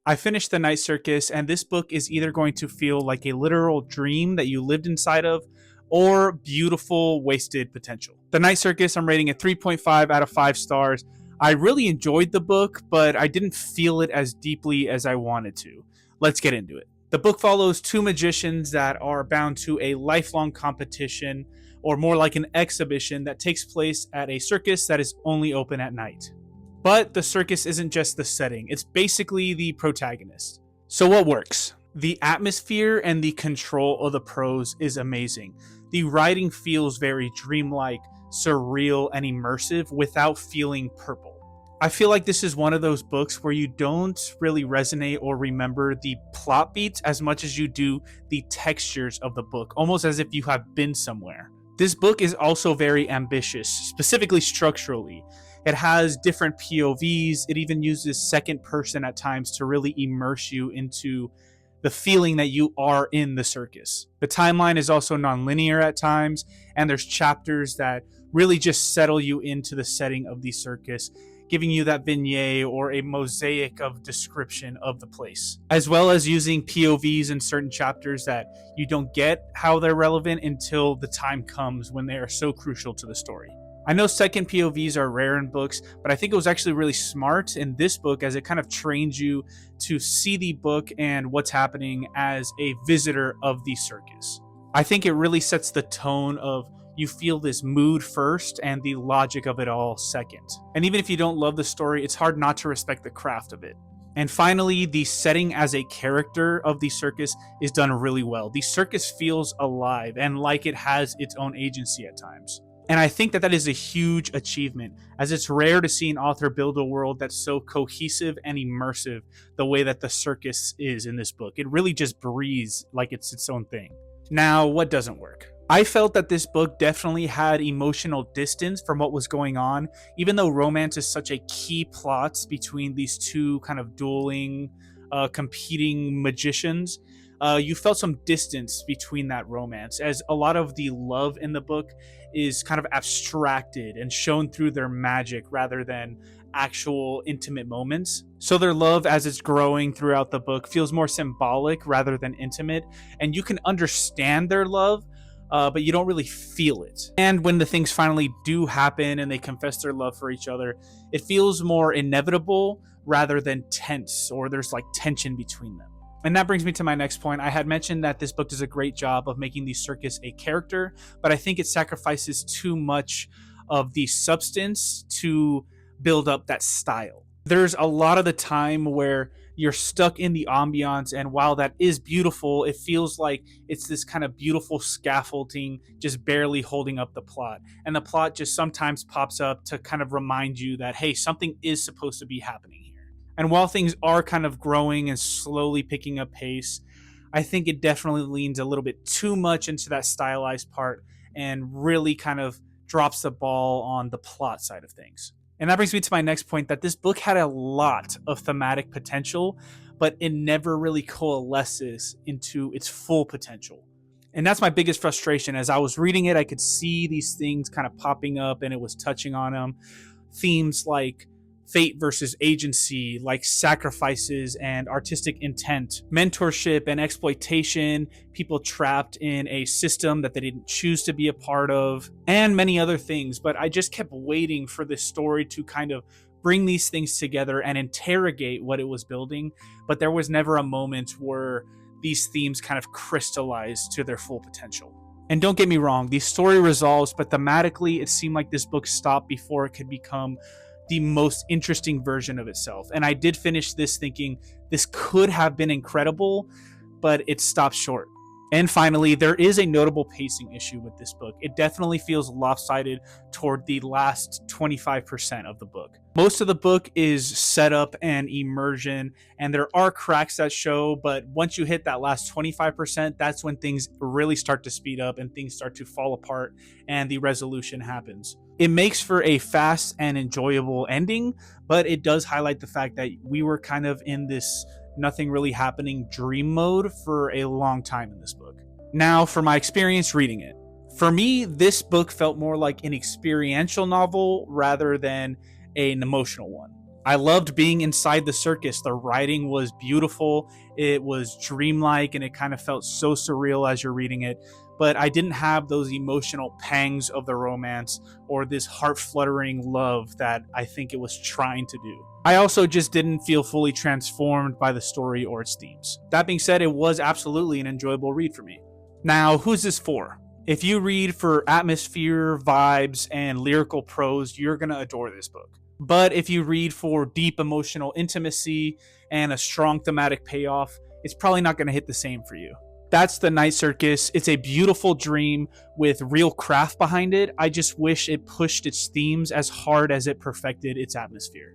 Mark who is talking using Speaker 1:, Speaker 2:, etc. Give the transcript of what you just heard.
Speaker 1: I finished The Night Circus, and this book is either going to feel like a literal dream that you lived inside of, or beautiful wasted potential. The Night Circus, I'm rating it 3.5 out of 5 stars. I really enjoyed the book, but I didn't feel it as deeply as I wanted to. Let's get into it. The book follows two magicians that are bound to a lifelong competition, or more like an exhibition that takes place at a circus that is only open at night. But the circus isn't just the setting, it's basically the protagonist. So what works? The atmosphere and the control of the prose is amazing. The writing feels very dreamlike, surreal, and immersive without feeling purple. I feel like this is one of those books where you don't really resonate or remember the plot beats as much as you do the textures of the book, almost as if you have been somewhere. This book is also very ambitious, specifically structurally. It has different POVs. It even uses second person at times to really immerse you into the feeling that you are in the circus. The timeline is also non-linear at times, and there's chapters that really just settle you into the setting of the circus, giving you that vignette or a mosaic of description of the place, as well as using POVs in certain chapters that you don't get how they're relevant until the time comes when they are so crucial to the story. I know second POVs are rare in books, but I think it was actually really smart in this book as it kind of trains you to see the book and what's happening as a visitor of the circus. I think it really sets the tone of you feel this mood first and the logic of it all second. And even if you don't love the story, it's hard not to respect the craft of it. And finally, the setting as a character of the circus is done really well. The circus feels alive and like it has its own agency at times. And I think that is a huge achievement, as it's rare to see an author build a world that's so cohesive and immersive the way that the circus is in this book. It really just breathes like it's its own thing. Now, what doesn't work? I felt that this book definitely had emotional distance from what was going on, even though romance is such a key plot between these two kind of dueling, competing magicians. You felt some distance between that romance, as a lot of the love in the book is kind of abstracted and shown through their magic rather than actual intimate moments. So their love, as it's growing throughout the book, feels more symbolic rather than intimate, and you can understand their love, but you don't really feel it. And when the things finally do happen and they confess their love for each other, it feels more inevitable rather than tense, or there's like tension between them. And that brings me to my next point. I had mentioned that this book does a great job of making the circus a character, but I think it sacrifices too much of the substance to build up that style. There's a lot of the time where you're stuck in the ambiance, and while that is beautiful, it feels like it's this kind of beautiful scaffolding just barely holding up the plot. And the plot just sometimes pops up to kind of remind you that, hey, something is supposed to be happening here. And while things are kind of growing and slowly picking up pace, I think it definitely leans a little bit too much into that stylized part and really kind of drops the ball on the plot side of things. And that brings me to my next point, that this book had a lot of thematic potential, but it never really coalesces into its full potential. And that's my biggest frustration. As I was reading it, I could see these things kind of popping up, and it was touching on them. Themes like fate versus agency, like sacrifices and artistic intent, mentorship and exploitation, people trapped in a system that they didn't choose to be a part of, and many other things. But I just kept waiting for this story to kind of bring these things together and interrogate what it was building, but there was never a moment where these themes kind of crystallized to their full potential. And don't get me wrong, the story resolves, but thematically it seemed like this book stopped before it could become the most interesting version of itself. And I did finish this thinking this could have been incredible, but it stopped short. And finally, there is a notable pacing issue with this book. It definitely feels lopsided toward the last 25% of the book. Most of the book is setup and immersion, and there are cracks that show, but once you hit that last 25%, that's when things really start to speed up and things start to fall apart and the resolution happens. It makes for a fast and enjoyable ending, but it does highlight the fact that we were kind of in this nothing really happening dream mode for a long time in this book. Now, for my experience reading it. For me, this book felt more like an experiential novel rather than an emotional one. I loved being inside the circus. The writing was beautiful, it was dreamlike, and it kind of felt so surreal as you're reading it. But I didn't have those emotional pangs of the romance or this heart fluttering love that I think it was trying to do. I also just didn't feel fully transformed by the story or its themes. That being said, it was absolutely an enjoyable read for me. Now, who's this for? If you read for atmosphere, vibes, and lyrical prose, you're going to adore this book. But if you read for deep emotional intimacy and a strong thematic payoff, it's probably not going to hit the same for you. That's The Night Circus. It's a beautiful dream with real craft behind it. I just wish it pushed its themes as hard as it perfected its atmosphere.